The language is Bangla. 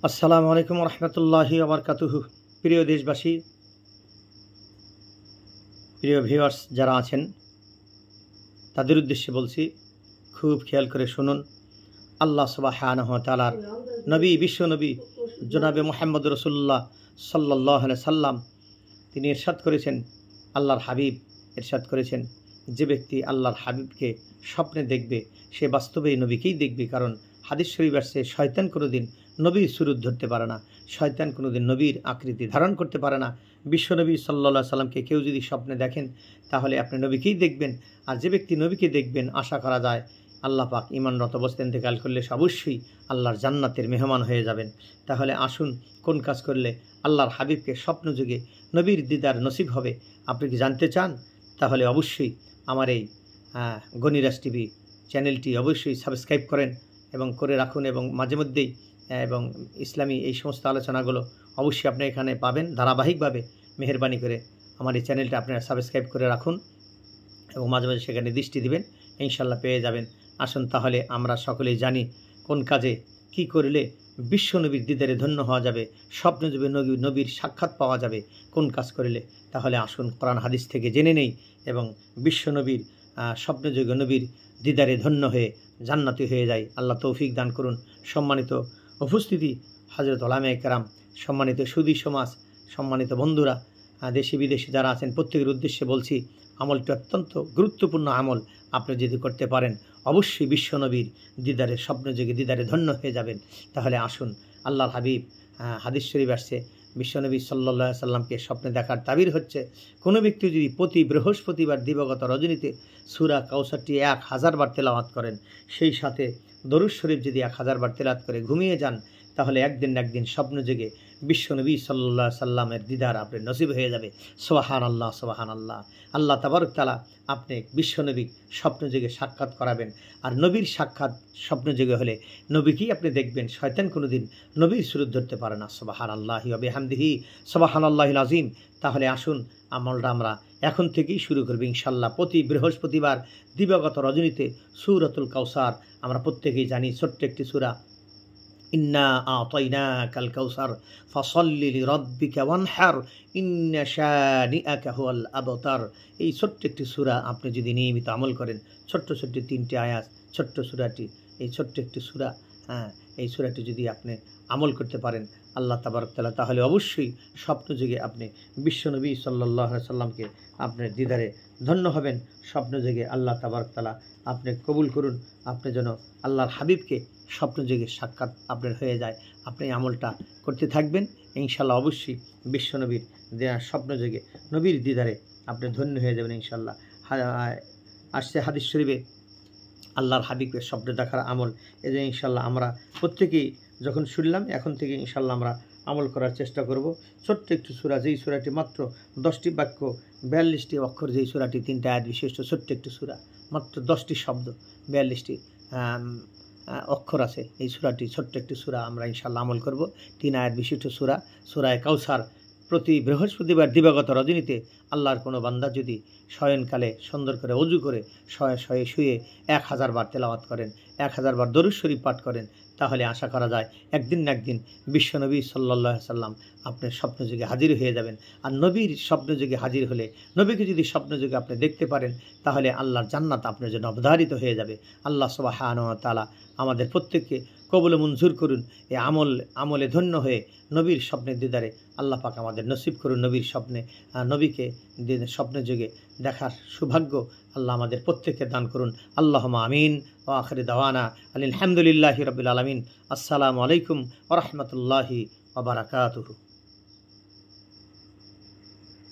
আসসালামু আলাইকুম রহমতুল্লাহি ওয়াবারকাতুহু। প্রিয় দেশবাসী, প্রিয় ভিউয়ার্স যারা আছেন, তাদের উদ্দেশ্যে বলছি, খুব খেয়াল করে শুনুন। আল্লাহ সুবহানাহু ওয়া তাআলার নবী, বিশ্ব নবী জনাবে মুহাম্মদ রাসূলুল্লাহ সাল্লাল্লাহু আলাইহি সাল্লাম তিনি ইরশাদ করেছেন, আল্লাহর হাবিব ইরশাদ করেছেন, যে ব্যক্তি আল্লাহর হাবিবকে স্বপ্নে দেখবে সে বাস্তবেই নবীকেই দেখবে। কারণ হাদিস শরীফ আসছে, শয়তান কোনোদিন নবীর সুরত ধরতে পারে না, শয়তান কোনোদিন নবীর আকৃতি ধারণ করতে পারে না। বিশ্বনবী সাল্লাল্লাহু আলাইহি সাল্লামকে কেউ যদি স্বপ্নে দেখেন তাহলে আপনি নবীকেই দেখবেন। আর যে ব্যক্তি নবীকে দেখবেন, আশা করা যায় আল্লাহ পাক ঈমানরত অবস্থায় ইন্তেকাল করলে অবশ্যই আল্লাহর জান্নাতের মেহমান হয়ে যাবেন। তাহলে আসুন, কোন কাজ করলে আল্লাহর হাবিবকে স্বপ্নযুগে নবীর দিদার নসিব হবে আপনি কি জানতে চান? তাহলে অবশ্যই আমার এই গনিরাজ টিভি চ্যানেলটি অবশ্যই সাবস্ক্রাইব করেন এবং করে রাখুন, এবং মাঝে মধ্যেই এবং ইসলামী এই সমস্ত আলোচনাগুলো অবশ্যই আপনি এখানে পাবেন ধারাবাহিকভাবে। মেহেরবানি করে আমার এই চ্যানেলটা আপনারা সাবস্ক্রাইব করে রাখুন এবং মাঝে মাঝে সেখানে দৃষ্টি দিবেন, ইনশাল্লাহ পেয়ে যাবেন। আসুন তাহলে আমরা সকলেই জানি কোন কাজে কি করলে বিশ্বনবীর দিদারে ধন্য হওয়া যাবে, স্বপ্নযুগে নবীর সাক্ষাৎ পাওয়া যাবে, কোন কাজ করলে। তাহলে আসুন কোরআন হাদিস থেকে জেনে নেই এবং বিশ্বনবীর স্বপ্নযুগে নবীর দিদারে ধন্য হয়ে জান্নাতি হয়ে যায়। আল্লাহ তৌফিক দান করুন। সম্মানিত উপস্থিতি, হযরত উলামায়ে কেরাম, সম্মানিত সুধী সমাজ, সম্মানিত বন্ধুরা, দেশি বিদেশি যারা আছেন, প্রত্যেকের উদ্দেশ্যে বলছি, আমলটি অত্যন্ত গুরুত্বপূর্ণ আমল। আপনি যদি করতে পারেন অবশ্যই বিশ্বনবীর দিদারে স্বপ্নযুগে দিদারে ধন্য হয়ে যাবেন। তাহলে আসুন, আল্লাহর হাবিব হাদিস শরীফ আসছে, বিশ্বনবী সাল্লাল্লাহু আলাইহি সাল্লামকে স্বপ্নে দেখার তাবির হচ্ছে, কোনো ব্যক্তি যদি প্রতি বৃহস্পতিবার দিবাগত রজনীতে সূরা কাউসারটি 1000 বার তেলাওয়াত করেন, সেই সাথে দরুদ শরীফ যদি 1000 বার তেলাওয়াত করে ঘুমিয়ে যান, তাহলে একদিন না একদিন স্বপ্নযুগে বিশ্বনবী সাল্লাল্লাহু আলাইহি সাল্লামের দিদার আপনার নসিব হয়ে যাবে। সুবহানাল্লাহ, সুবহানাল্লাহ। আল্লাহ তাবারক তাআলা আপনি বিশ্বনবী স্বপ্নযুগে সাক্ষাৎ করাবেন। আর নবীর সাক্ষাৎ স্বপ্নযুগে হলে নবীকেই আপনি দেখবেন, শয়তান কোনোদিন নবীর সুরত ধরতে পারে না। সুবহানাল্লাহি ওয়া বিহামদিহি, সুবহানাল্লাহিল আযীম। তাহলে আসুন, আমলটা আমরা এখন থেকেই শুরু করব ইনশাল্লাহ। প্রতি বৃহস্পতিবার দিবাগত রজনীতে সূরাতুল কাউসার, আমরা প্রত্যেকেই জানি, ছোট্ট একটি সূরা, ইন্না আতাইনাকাল কাউসার ফাসাল্লি লিরাব্বিকা ওয়ানহার ইন্না শানিআকা হুয়াল আবতার। এই ছোট্ট একটি সূরা আপনি যদি নিয়মিত আমল করেন, ছোট্ট ছোট্ট 3টি আয়াত, ছোট্ট সূরাটি, এই ছোট্ট একটি সূরা, এই সূরাটি যদি আপনি আমল করতে পারেন আল্লাহ তাবারক তাআলা, তাহলে অবশ্যই স্বপ্নযুগে আপনি বিশ্বনবী সাল্লাল্লাহু আলাইহি সাল্লামকে আপনার দিদারে ধন্য হবেন। স্বপ্নযুগে আল্লাহ তাবারক তাআলা আপনি কবুল করুন, আপনি যেন আল্লাহর হাবিবকে স্বপ্নযুগে সাক্ষাৎ আপনার হয়ে যায়। আপনি আমলটা করতে থাকবেন, ইনশাল্লাহ অবশ্যই বিশ্বনবীর স্বপ্নযুগে নবীর দিদারে আপনি ধন্য হয়ে যাবেন ইনশাল্লাহ। আসছে হাদিস শরীফে আল্লাহর হাবিবকে স্বপ্নে দেখার আমল, এই যে ইনশাল্লাহ আমরা প্রত্যেকেই যখন শুনলাম, এখন থেকে ইনশাল্লাহ আমরা আমল করার চেষ্টা করব। ছোট্ট একটি সূরা, যেই সূরাটি মাত্র 10টি বাক্য, 42টি অক্ষর, যেই সূরাটি 3টা আয়াত বিশিষ্ট ছোট্ট একটি সূরা, মাত্র 10টি শব্দ, 42টি অক্ষর আছে এই সূরাটি, ছোট্ট একটি সূরা, আমরা ইনশাল্লাহ আমল করব। 3 আয়াত বিশিষ্ট সূরা, সূরায়ে কাউসার। প্রতি বৃহস্পতিবার দিবাগত রজনীতে আল্লাহর কোনো বান্দা যদি শয়নকালে সুন্দর করে অজু করে শয়ে শুয়ে 1000 বার তেলাওয়াত করেন, 1000 বার দরুদ শরীফ পাঠ করেন, তাহলে আশা করা যায় একদিন না একদিন বিশ্বনবী সাল্লাল্লাহু আলাইহি সাল্লাম আপনার স্বপ্নযুগে হাজির হয়ে যাবেন। আর নবীর স্বপ্নযুগে হাজির হলে, নবীকে যদি স্বপ্নযুগে আপনি দেখতে পারেন, তাহলে আল্লাহর জান্নাত আপনার জন্য অবধারিত হয়ে যাবে। আল্লাহ সুবহানাহু ওয়া তাআলা আমাদের প্রত্যেককে কবুল মঞ্জুর করুন। এই আমলে ধন্য হয়ে নবীর স্বপ্নের দিদারে আল্লাহ পাক আমাদের নসিব করুন। নবীর স্বপ্নে নবীকে স্বপ্নযুগে দেখার সৌভাগ্য আল্লাহ আমাদের প্রত্যেককে দান করুন। আল্লাহুম্মা আমিন। ওয়া আখিরু দাওয়ানা আলহামদুলিল্লাহি রাব্বিল আলামিন। আসসালামু আলাইকুম ওয়া রাহমাতুল্লাহি ওয়া বারাকাতুহু।